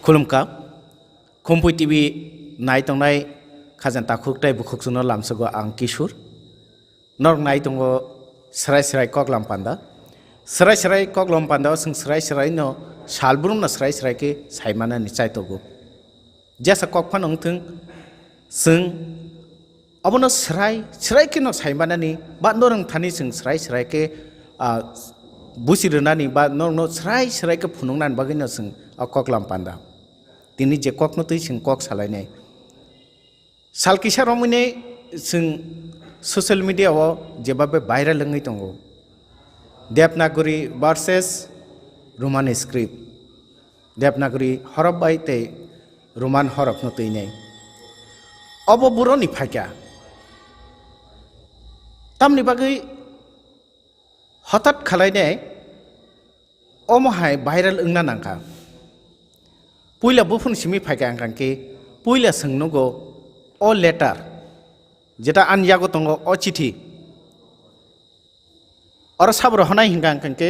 खुलुमका खुम्पुइ TV नायतंनाय खाजन ताखुकटाय बुखुकजुनो लामसगो आं किशोर नर नायतंगो सराय सराय कगलाम पान्दा सराय सराय कगलाम पान्दा जों सराय सराय नो सालब्रुम ना सराय सराय के साइमाना निचायतगो जैसा कगफान अंथों जों अबनो सराय सराय के नो साइमाना नि बा नरं थानि जों सराय सराय के बुसिरनानि बा नर सराय सराय के फुनुंनान बागिनो जों कगलाम पान्दा दिनै जे कक नतै जों कक सालायनाय सालकिसा रमैने जों ससियेल मिडियाव जेबाबे भाइरेल लङै दङ देबनागरी भार्सेस रोमान स्क्रिप्ट देबनागरी हरफ बाय ते रोमान हरफ नतैनाय अब बर'नि फायका तामनि बागै हठात खालायनाय अमहाय भाइरेल ओंना नांखा पुइला बुफुन सिमी फायका आंखांके पुइला सोंनगो अ लेटार जेटा आनयागो दङ अ चिठी और साबर हनाय हिंगा आंखांके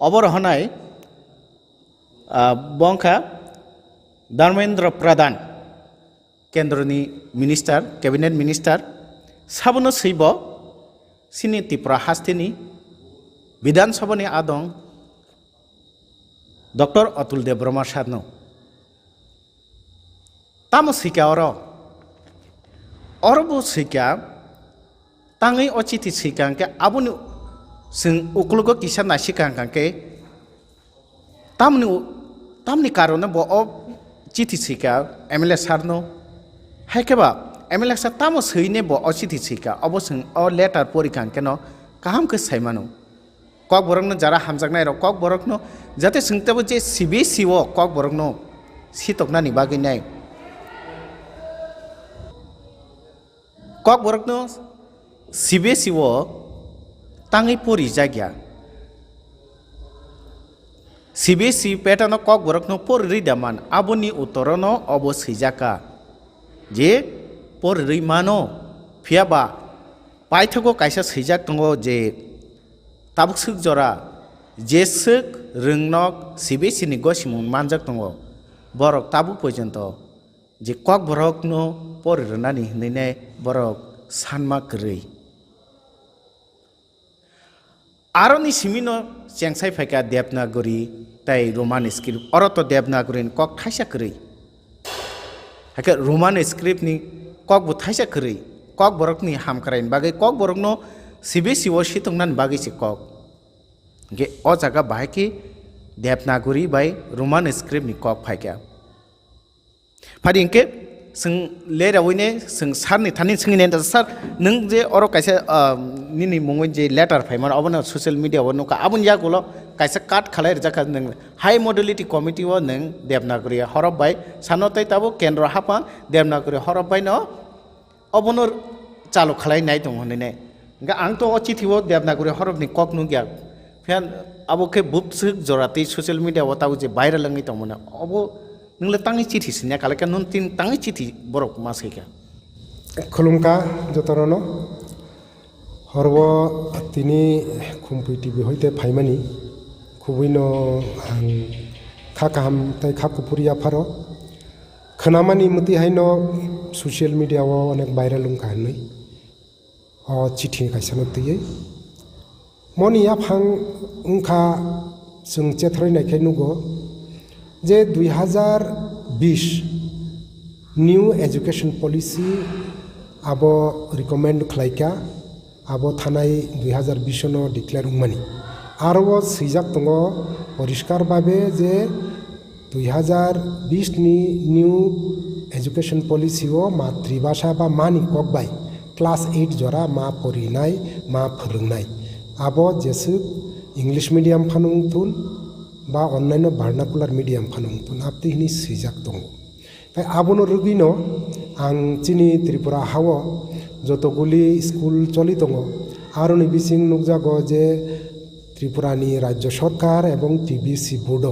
अबर हनाय बंखा Dharmendra Pradhan केंद्रनि minister cabinet minister साबनो सैब सिनि त्रिपुरा हास्तिनि विधानसभानि आदं डॉक्टर अतुल देब्रमा सारनो तामो सैका अरबो सैका ताङै अचिथि सैकांके आबुनि जों उकुलगो किसा नासिकांके तामनि कारणे ब अ चिथि सैका एमएलए सारनो हायकेबा एमएलए सार तामो सैने ब अचिथि सैका अब जों अ लेटार परिकांके न काहामके साइमानो कक बरकनो जारा हामजागनाय र कक बरकनो जाते सोंताबो जे सीबीएसई ओ कक बरकनो सितकनानि बागैनाय कक बरकनो सीबीएसई ओ ताङै परि जागिया सीबीएसई पैटर्न कक बरकनो पर रिदामान आबुनि उत्तरनो अब सैजाका जे पर रिमानो फियाबा पाइथगो कायसा सैजाक दङ जे ताबुक सुक जरा जे सुक रोंनक सीबीएसई नि गसिमुं मानजाक दङ बरक ताबुक पर्यन्त जे कक बरकनो पर रनानि हनैने बरक सानमा गरै आरनि सिमिनो चेंसाय फायका देबनागरी ताय रोमान स्क्रिप्ट अरत देबनागरी कक थाइसा गरै हाके रोमान स्क्रिप्ट नि कक बु थाइसा गरै कक बरकनि हामखरायनि बागै कक बरकनो सीबीएसई ओ सितंनानि बागै से कक गे अ जागा बाहायकि देबनागरी बाय रोमान स्क्रिप्ट नि कक फायका फादिंके जों लेरावैने जों सारनि थानि सोंगिने सार नों जे अर कायसा निनि मुङै जे लेटार फायमान अबनो ससियेल मिडियाव नका आबुन यागोल कायसा काट खालाय जाका नों हाई मडेलिटी कमिटी ओ नों देबनागरी हरफ बाय सानतै ताबो केन्द्र हापा देबनागरी हरफ बाय न अबनो चालु खालायनाय दं होनैने गा आंथ' अचिथिव देबनागरी हरफनि कक नुगिया फेन आबोके बुपसुक जराति ससियल मिडियाव ताबो जे भाइरेल लङै दंमोन अबो नोंलाय ताङै चिठी सिनिया कालेका नों तिन ताङै चिठी बरक मासैका खुलुमका जतरनो हरब तिनि खुम्पुइ टिभि हयते फाइमानि खुबैनो आं खाकाहाम ताय खाकुपुरिया फारो खोनामानि मति हायनो ससियेल मिडियाव अनेक भाइरेल लंका हनै अ चिठी कायसानो तैयै मनि आफां उंखा जों चेथ्रयनायखाय नुगो जे 2020 न्यू एजुकेशन पॉलिसी अब रिकमेंड खालायका अब थानाय 2020 नो डिक्लेयर उमानी आरो सैजाक दङ परिष्कार भाबे जे 2020 नि न्यू एजुकेशन पॉलिसी ओ मातृभाषा बा मानि ककबाय क्लास 8 जरा मा परिनाय मा फोरोंनाय अब जेसु इंग्लिश मीडियम फानुंथुन बा अन्यान्य भार्नाकुलार मीडियम फानुंथुन आपति हिनि सैजाक दङ फाय आबनो रुगिनो आं चिनि त्रिपुरा हाव जतगुली स्कुल चलि दङ आरो नि बिसिं नुकजागो जे त्रिपुरानि राज्य सरकार एवं टीबीसी बोर्ड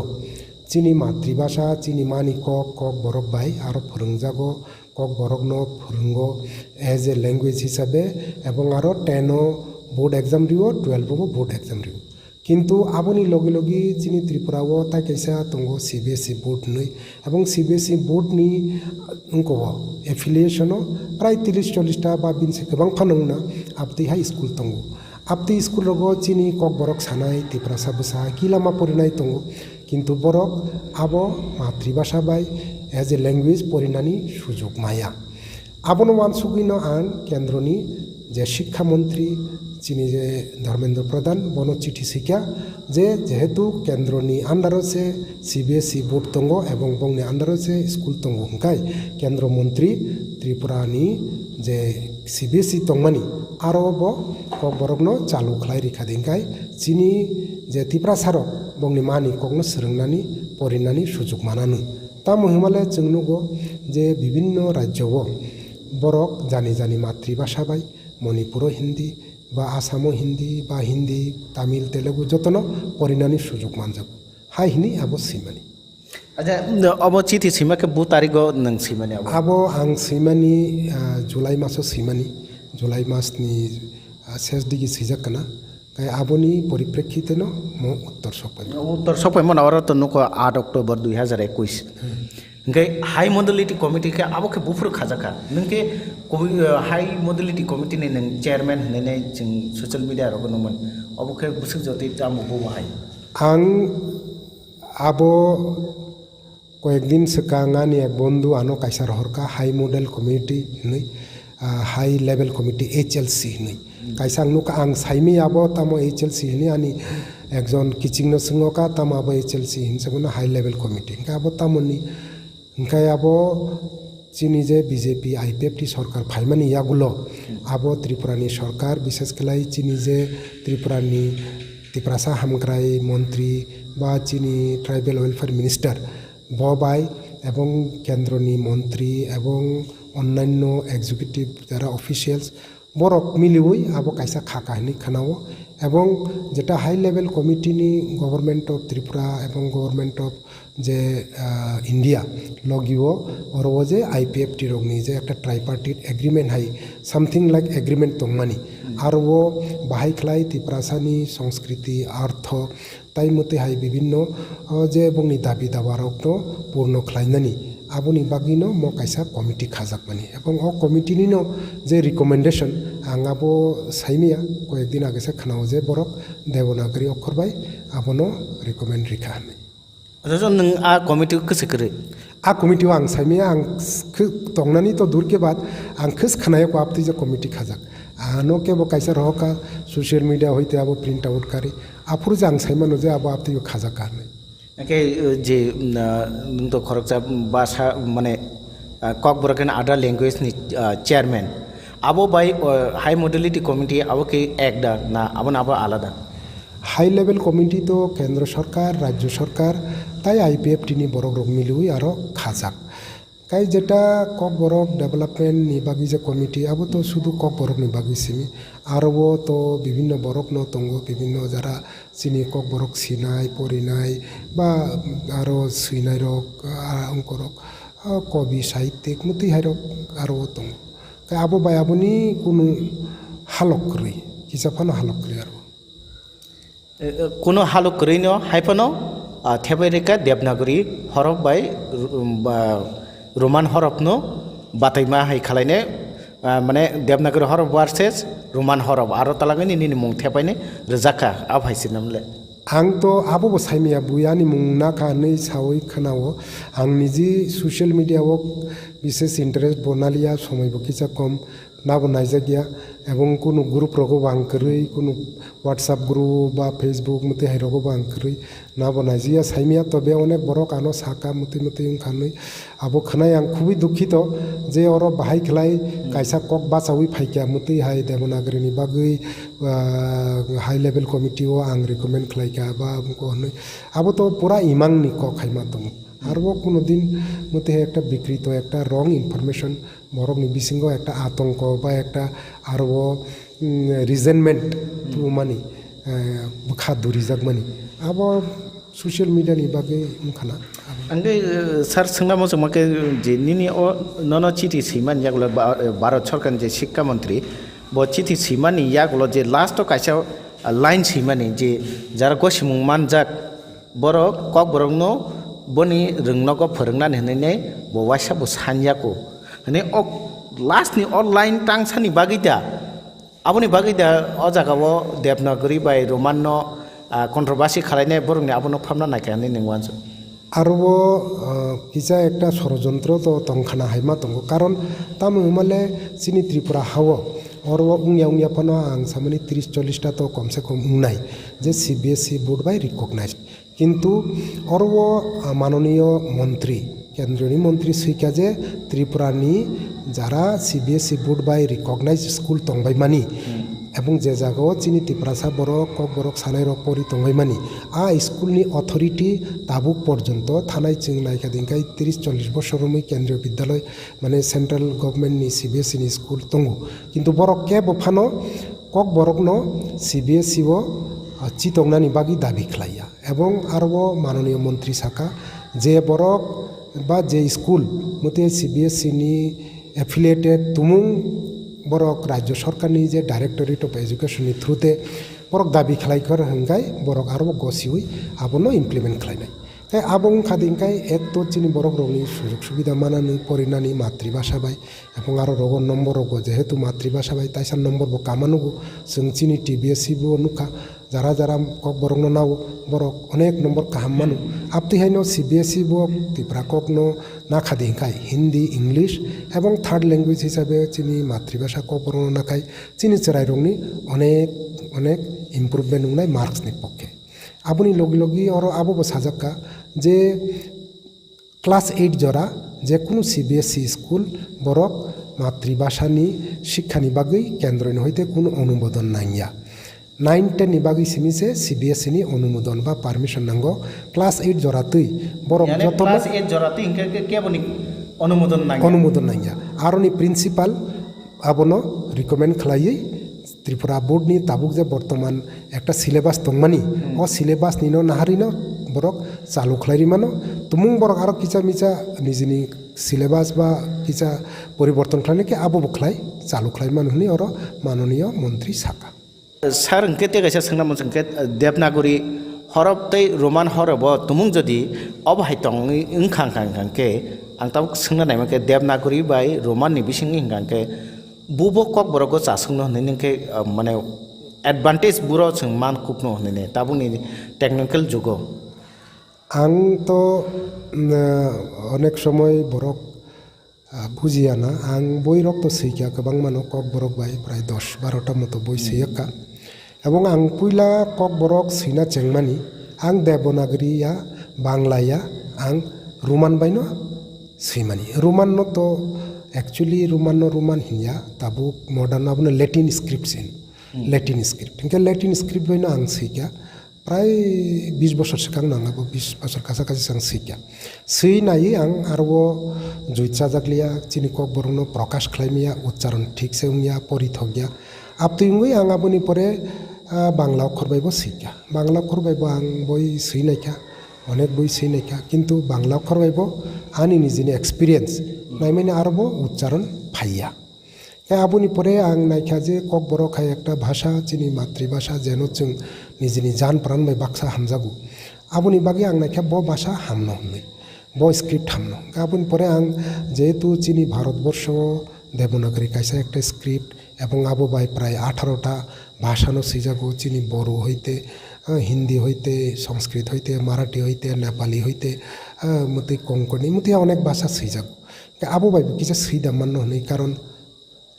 चिनि मातृभाषा चिनि मानि कक बरक बाय आरो फोरोंजागो कक बरकनो फोरोंगो एज ए लैंग्वेज हिसाबे एवं आरो 10 board exam Rio 12 board exam Rio কিন্তু aboni logi logi chini Tripura o tai kaisa tongo CBSE board nei এবং CBSE board ni unko affiliation o prai 30-40 ta ba binse kebang phanongna apti high school tongo apti school rogo chini kok borok sanai Tripura sabusa kilama porinai tongo কিন্তু borok abo মাতৃভাষা bai as a language porinani sujog maya abono wansugino ang kendroni যে শিক্ষামন্ত্রী চিনি যে ধর্মেন্দ্র প্রধান বন চিঠি শিক্ষা যে যেহেতু কেন্দ্রনি আন্ডার আছে CBSE বোর্ড তঙ্গ এবং বংনি আন্ডার আছে স্কুল তঙ্গ হংকাই কেন্দ্রমন্ত্রী ত্রিপুরানি যে CBSE তংমানি আরো কক বরকনো চালু খাই রেখা দিনকাই চিনি যে ত্রিপুরা সারক বংনি মানি ককনো সরংনানি পরিনানি সুযোগ মানানো তা মহিমালে जोंनुगो যে বিভিন্ন রাজ্য বরক জানি জানি মাতৃভাষা বাই মণিপুরও হিন্দি বা আসামও হিন্দি বা হিন্দি তামিল তেলেগু যতনো পরিনানি সুযোগ মানজাব হাই হিনি আবো সিমানি aja obo chithi sima ke bu tarigo nang simani abo আবো আং সিমানি জুলাই মাসও সিমানি জুলাই মাসনি শেষ দিকে সিজাকনা তাই আবনি পরিপ্রেক্ষিতে ন মো উত্তর সপানি uttor sopai mon awara to nuko 8 October 2021 Ngai high modality committee ke abo ke bufur khajaka nungke high modality committee ne nang chairman ne jing social media ro gonumon abo ke busuk joti tamu bo hai আং আবো কয়েকদিন সেকাঙানি এক বন্ধু আনো কাইসার হরকা high model committee নই high level committee HLC নই কাইসাং নুকা আং সাইমি আবো তামো HLC নি আনি একজন কিচিং নসঙ্গকা তাম আবো HLC হিনসেগুনা হাই লেভেল কমিটি কা আবো তামনি ইনকাই আবো চিনি যে বিজেপি IPFT সরকার ফাইমানি ইয়াগুলো আবো ত্রিপুরানি সরকার বিশেষ খেলাই চিনি যে ত্রিপুরানি ত্রিপুরাসা হামগ্রাই মন্ত্রী বা চিনি ট্রাইবেল ওয়েলফেয়ার মিনিস্টার ববাই এবং কেন্দ্রনি মন্ত্রী এবং অন্যান্য এক্সিকিউটিভ যারা অফিসিয়ালস বরক মিলিবই আবো কাইসা খাকাহিনি খানাও এবং যেটা হাই লেভেল কমিটি নি গভর্নমেন্ট অফ ত্রিপুরা এবং গভর্নমেন্ট অফ যে ইন্ডিয়া লগিও ওর যে IPFT রগনি যে একটা ট্রাইপার্টিট এগ্রিমেন্ট হাই সামথিং লাইক এগ্রিমেন্ট তংমানি আর ও বাহাই খেলাই ত্রিপুরাসানি সংস্কৃতি অর্থ তাই মতে হাই বিভিন্ন যে বংনি দাবি দাবারক পূর্ণ খাইনানি আবনি বাগিনো ম কাইসা কমিটি খাজাকমানি এবং ও কমিটিনিনো যে রিকমেন্ডেশন আঙাবো সাইমিয়া কয়েকদিন আগে সে খানাও যে বরক দেবনাগরী অক্ষর বাই আবনো রিকমেন্ড রিখা হানি aja nang a committee ke sekre आ कमिटी आं साइमिया आं तंगनानी तो दूर के बाद आं खस खानाय को आपती जे कमिटी खाजाक आनो के बो कैसा रहका सोशल मीडिया होइते आबो प्रिंट आउट करी आफुर जे आं साइमानो जे आबो आपती खाजाक कारने ke je nung to khorokja basa mane kokbroken other language ni chairman abo by high modality committee abo ke ekda na abo na abo alada high level committee তো কেন্দ্র সরকার রাজ্য সরকার তাই IPFT নি বড় রোগ মিলুই আরো খাজাক কাই যেটা কক বরক ডেভেলপমেন্ট নিবাগি যে কমিটি আবো তো শুধু কক বরক নিবাগি সিমি আরও তো বিভিন্ন বরক ন তঙ্গ বিভিন্ন যারা চিনি কক বরক সিনাই পরিনাই বা আরও সুইনাই রক অঙ্করক কবি সাহিত্যিক মতি হাইরক আরও তঙ্গ কাই আবো বাই আবনি কোনো হালক রই কিসাফানো হালক রই আরো কোনো হালক করিনো হাইফানো থেবাইরেকা দেবনাগরী হরফ বাই রোমান হরফনো বাতাইমা হাই খালাইনে মানে দেবনাগরী হরফ ভার্সেস রোমান হরফ আরো তালাগানি নিনি মুং থেবাইনে রজাকা আবহাইসি নামলে आं तो आबो साइमिया बुयानी मुंगना खानै सावै खानाओ आं निजी सोशल मीडिया वो विशेष इंटरेस्ट बनालिया समय बकिसा कम नाबो नाइजागिया এবং কোনো গ্রুপ রগো বাংকরই কোনো হোয়াটসঅ্যাপ গ্রুপ বা ফেসবুক মতে হাই রগো বাংকরই না বনাইজিয়া সাইমিয়া তবে অনেক বড় কানো সাকা মতে মতে খানই আবো খানাই আং খুবই দুঃখিত যে ওর বাহাই খেলাই কাইসা কক বাঁচাউই ফাইকিয়া মতে হাই দেবনাগরিনী বাগৈ হাই লেভেল কমিটিও আং রিকমেন্ড খাইকা বা হনই আবো তো পুরা ইমাংনি কক খাইমা দङ আরও কোনো দিন মতে একটা বিকৃত একটা রং ইনফরমেশন বরং বিসিঙ্গ একটা আতঙ্ক বা একটা আরও রিজেনমেন্ট মানি খাদ্য রিজাক মানি আবার সোশ্যাল মিডিয়ানি বাকে মুখানা আঙ্গে স্যার সোंना मोजमाके जे निनि ओ नन चिठी सिमान यागुलो भारत सरकार जे शिक्षा मंत्री बो चिठी सिमानि यागुलो जे लास्ट काइसा लाइन सैमानि जे jar गसिमुं मानजाक borok kok borok no boni rungnogo phorungnani hinai bowaisa bo sanjako hine ok last ni online tangsani bagida aboni bagida o jagao Devanagari bai Roman no controversy khalainai borokni abono phamna naikani ningwanso আরও কিসা একটা ষড়যন্ত্র তো তংখানা হাইমা তঙ্গ কারণ তামু মালে চিনি ত্রিপুরা হাও और उंगिया उंगिया फनो आं सामने 30-40टा तो कम से कम उंगनाई जे CBSE बोर्ड बाय रिकगनाइज किंतु और वो माननीय मंत्री केंद्रीय मंत्री सैका जे त्रिपुरानी जारा CBSE बोर्ड बाय रिकगनाइज स्कूल तंबाई मानी এবং যে জায়গাও চিনি তিপ্রাসা বরক কক বরক সানাই রক পরি তংবাইমানি আ স্কুলনি অথরিটি তাবুক পর্যন্ত থানাই চিং নাইকা দিনকাই 30-40 বছর রুমি কেন্দ্রীয় বিদ্যালয় মানে সেন্ট্রাল গভর্নমেন্টনি CBSE নি স্কুল তঙ্গু কিন্তু বরক কে বফানো কক বরক ন CBSE ও চিতংনানি বাগি দাবি খালাইয়া এবং আরও মাননীয় মন্ত্রী সাকা যে বরক বা যে স্কুল মতে CBSE নি এফিলিয়েটেড তুমুং বরক রাজ্য সরকারনি যে ডাইরেক্টরেট অফ এডুকেশননি থ্রুতে বরক দাবি খালাইখর হংকাই বরক আরো গসিউই আবনো ইমপ্লিমেন্ট খালাইনাই তাই আবং খাদিনকাই এক তো চিনি বরক রংনি সুযোগ সুবিধা মানানি পরিনানি মাতৃভাষা বাই এবং আরো রগ নম্বর রগ যেহেতু মাতৃভাষা বাই তাইসান নম্বর বো কামানুগু जों চিনি TBSE বো নুকা যারা যারা কক বরক নাও বরক অনেক নম্বর কাহাম মানু আপতি হাইনো CBSE বো ত্রিপুরা কক নো না খাদিনকাই হিন্দি ইংলিশ এবং থার্ড ল্যাঙ্গুয়েজ হিসাবে চিনি মাতৃভাষা কক বরক নাখাই চিনি চেরাই রংনি অনেক অনেক ইমপ্রুভমেন্ট উনাই মার্কসনি পক্ষে আপনি লগে লগে আর আবো সাজাক্কা যে ক্লাস 8 জরা যে কোনো CBSE স্কুল বরক মাতৃভাষানি শিক্ষানি বাগৈ কেন্দ্রনি হইতে কোনো অনুমোদন নাইয়া 9-10 নি বাগৈ সিমিছে CBSE নি অনুমোদন বা পারমিশন নাঙ্গো ক্লাস 8 জরাতেই বরক যত ক্লাস 8 জরাতে ইনকে কেবনি অনুমোদন নাইয়া আরনি প্রিন্সিপাল আবনো রিকমেন্ড খালাইयै ত্রিপুরা বোর্ড নি তাবুক যে বর্তমান একটা সিলেবাস তংমানি ও সিলেবাস নিনো নাহারিনো বরক চালু খালাইরি মানো তুমুং বরক আরো কিচা মিচা নিজনি সিলেবাস বা কিচা পরিবর্তন খালাইনে কি আবো বখলাই চালু খালাই মানহুনি আর মাননীয় মন্ত্রী সাকা সার ইনকে তেগাইসা সোंना मोनसे देवनागरी हरब तै रोमान हरब तुमुं जदि अबहायतং इंखांखांखांके आं ताबुक सोंना नायमाके देवनागरी बाय रोमान नि बिसिं इंखांके बुबो कक बरको चासुंनो होनैनोके माने एडभान्टेज बुरो जों मान कुपनो होनैने ताबुनि टेक्निकल जुगो आं तो अनेक समय बरक बुझिया ना आं बई रक्त सैका गोबां मानो कक बरक बाय प्राय 10-12टा मतो बई सैयाका এবং आं पुइला कक बरक सैना चेंगमानि आं देवनागरिया बांग्लाया आं रोमान बायनो सैमानि रोमान न तो एक्चुअली रोमान हिया ताबु मॉडर्न आबनो लैटिन स्क्रिप्ट सिन लैटिन स्क्रिप्ट इनके लैटिन स्क्रिप्ट बायनो आं सैका प्राय 20 বছর सिगां नांगाबो 20 বছর कासा आं सैका सैनायै आं आरो जुइचा जागलिया चिनि कक बरनो प्रकाश खालायमिया उच्चारण ठीक से उंगिया परिथगिया आपतुंगै आं आबोनि परे बांग्ला अक्षर बायबो सैका बांग्ला अक्षर बायबो आं बय सैनायका अनेक बय सैनायका किन्तु बांग्ला अक्षर बायबो आंनि निजिनि एक्सपिरियेन्स नायमाने आरोबो उच्चारण फाइया आबोनि परे आं नायखा जे कक बरक एक भाषा चिनि मातृभाषा जेन जों निजिनि जान प्राण बाय बाक्सा हामजागु आबोनि बागै आं नायखा ब भाषा हामनो होननाय ब स्क्रिप्ट हामनो आबोनि परे आं जेहेतु चिनि भारतबर्ष देवनागरी कायसा एक स्क्रिप्ट এবং আবো বাই প্রায় 18টা ভাষানো সৈজাগো চিনি বড়ো হইতে হিন্দি হইতে সংস্কৃত হইতে মারাঠি হইতে নেপালি হইতে মতে কোঙ্কনি মতে অনেক ভাষা সৈজাগো আবো বাই কিছু সৈদা মান্য হই কারণ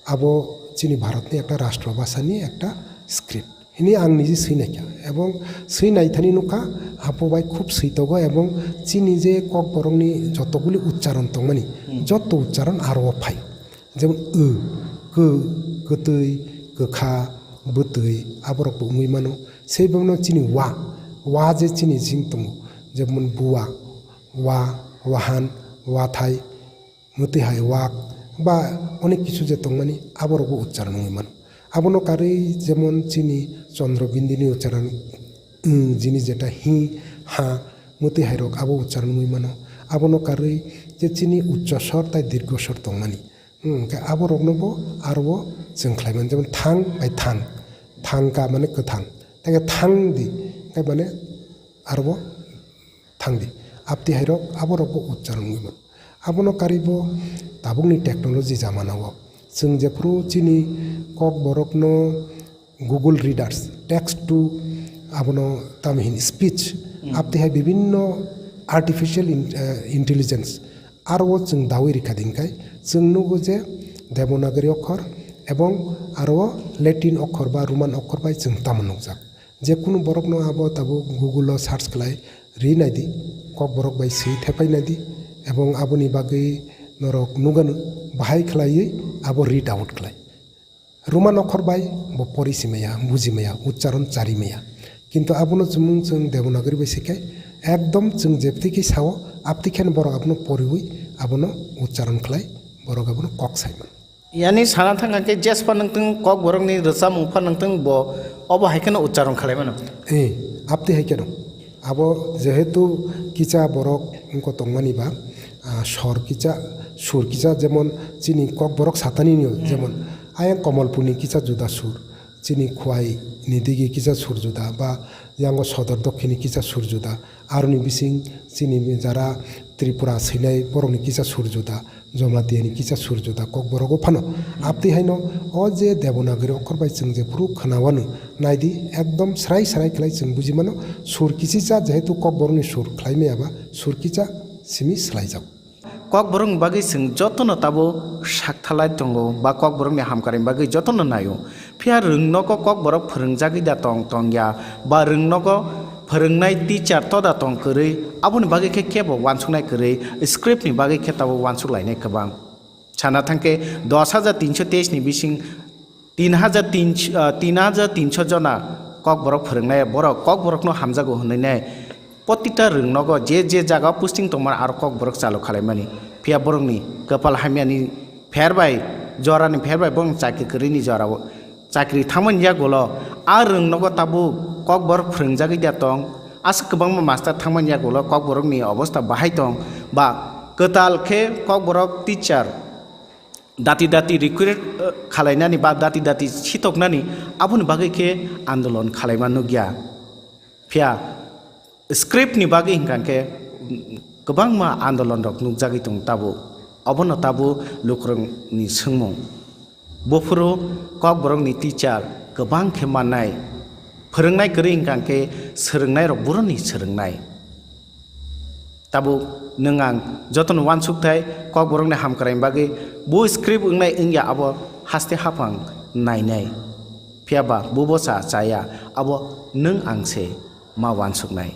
আবো চিনি ভারতনি একটা রাষ্ট্রভাষানি একটা স্ক্রিপ্ট ইনি আং নিজে সৈনাইকা এবং সৈনাইথানি নুকা আবো বাই খুব সৈতগ এবং চিনি যে কক বরংনি যতগুলি উচ্চারণ তংমানি যত উচ্চারণ আরো ফাই যেমন गोतै गोखा बोतै आबरक उमै मानो सेबनो चिनि वा जे चिनि जिं दङ जेमन बुवा वा वाहान वाथाय मतेहाय वाक बा अनेक किछु जे दंमानि आबरक उच्चारण उमै मानो आबनो कारै जेमन चिनि चन्द्रबिन्दुनि उच्चारण जिनि जेटा हि हा मतेहाय रक आबो उच्चारण उमै मानो आबनो कारै जे चिनि उच्च स्वर ताय दीर्घ स्वर दंमानि आबो रगनोबो आरो जों खालायमोन जेमन थां बाय थां थांका माने गोथां তাকে থাংদি তাই মানে আরব থাংদি আপতি হাইরক আবরক উচ্চারণ গইমন আবনো কারিব তাবুকনি টেকনোলজি জামানাव जों जेफ्रु चिनि कक बरकनो गुगल रिडार्स टेक्स्ट टू आबनो तामहिन स्पीच आपतिहाय विभिन्न आर्टिफिशियल इंटेलिजेंस आरो जों दावै रिखादिंखाय जों नुगो जे देवनागरी अक्षर एवं आरो लैटिन अक्षर बा रोमान अक्षर बाय जों तामनुजाक जेकुनु बरकनो आबो ताबो गुगल सार्च खालाय रि नायदि कक बरक बाय सै थेपाय नायदि एवं आबोनि बागै नरक नुगानो बाहाय खालायै आबो रिड आउट खालाय रोमान अक्षर बाय बो परिसिमाया बुजिमाया उच्चारण चारिमाया किन्तु आबोनो जों देवनागरी बाय सिखाय एकदम जों जेबतिखि सावो आपतिखेन बरक आबनो परिवै आबनो उच्चारण खालाय बरक आबनो कक सायमोन यानी साना थांगा के जेस पर नंतों कक बरकनि रोजा मुफा नंतों बो अब हायखनो उच्चारण खालायमानो आपति हायकेनो आबो जेहेतु किचा बरक उनको तंगमानिबा सर किचा सुर किचा जेमन चिनि कक बरक सातानिनियो जेमन आया कमलपुनि किचा जुदा सुर चिनि खुवाई निदिगि किचा सुर जुदा बा यांगो सदर दक्षिणी किचा सुर जुदा आरुनि बिसिं चिनि जारा त्रिपुरा सैनाय बरकनि किचा सुर जुदा जमातियानि किचा सुर जुदा कक बरक फानो आपति हायनो अ जे देवनागरी अक्षर बाय जों जे प्रुफ खोनावानो नायदि एकदम स्राय स्राय खलाय जों बुजिमानो सुर किचिचा जेहेतु कक बरकनि सुर खलायमायाबा सुर किचा सिमि स्लायजाव कक बरक बागै जों जतन ताबो साकथालाय दंगो बा कक बरकनि हामकारि बागै जतन नायो फिया रोंनोको कक बरक फोरोंजागै दा तंया बा रोंनोको फोरोंनाय टीचार तो दा तंग करै आबोनि बागै केबो वानसुनाय करै स्क्रिप्टनि बागै केताबो वानसुलायनाय गोबां साना थांके 10,323 नि बिसिं 3,300 जना कक बरक फोरोंनाय बरक कक बरकनो हामजागो होननाय प्रतिटा रोंनोगो जे जागा पुस्टिं तंमार आरो कक बरक चालु खालायमानि फिया बरकनि कपाल हामियानि फेरबाय जरानि फेरबाय बं चाकरि करिनि जराव चाकरि थामन या गलो आ रोंनोगो ताबु कक बरक फोरोंजागै दा तं आस गोबां मास्टार थामन या गलो कक बरकनि अवस्था बाहाय दं बा कताल खे कक बरक टीचार दाति रिक्रुट खालायनानि बा दाति सितकनानि आबुनि बागै के आन्दोलन खालायमानो गिया फिया स्क्रिप्टनि बागै हिंखांके गोबां मा आन्दोलन रक नुजागै दं ताबु अबनो ताबु लुख्रंनि सोंमु बफुरो कक बरकनि टीचार गोबां खेमानाय फोरोंनाय करै हिंखांके सोलोंनाय रक बर'नि सोलोंनाय ताबु नों आं जतन वानसुकथाय कक बरकनि हामकारायनि बागै बो स्क्रिप्ट ओंनाय ओंया आबो हास्ते हाफां नायनाय फियाबा बुबसा चाया आबो नों आंसे मा वानसुकनाय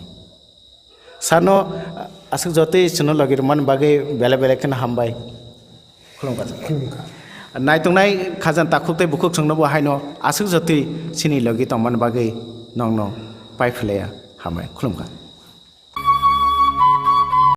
सानो आसक जते चनो लगिर मन बागै बेले खन हामबाय खुलुमका नायतंनाय खाजान ताखुबथाय बुखुक संनोबो हायनो आसक जते सिनि लगी तंमान बागै नंनो पाइफलेया हामबाय खुलुमका।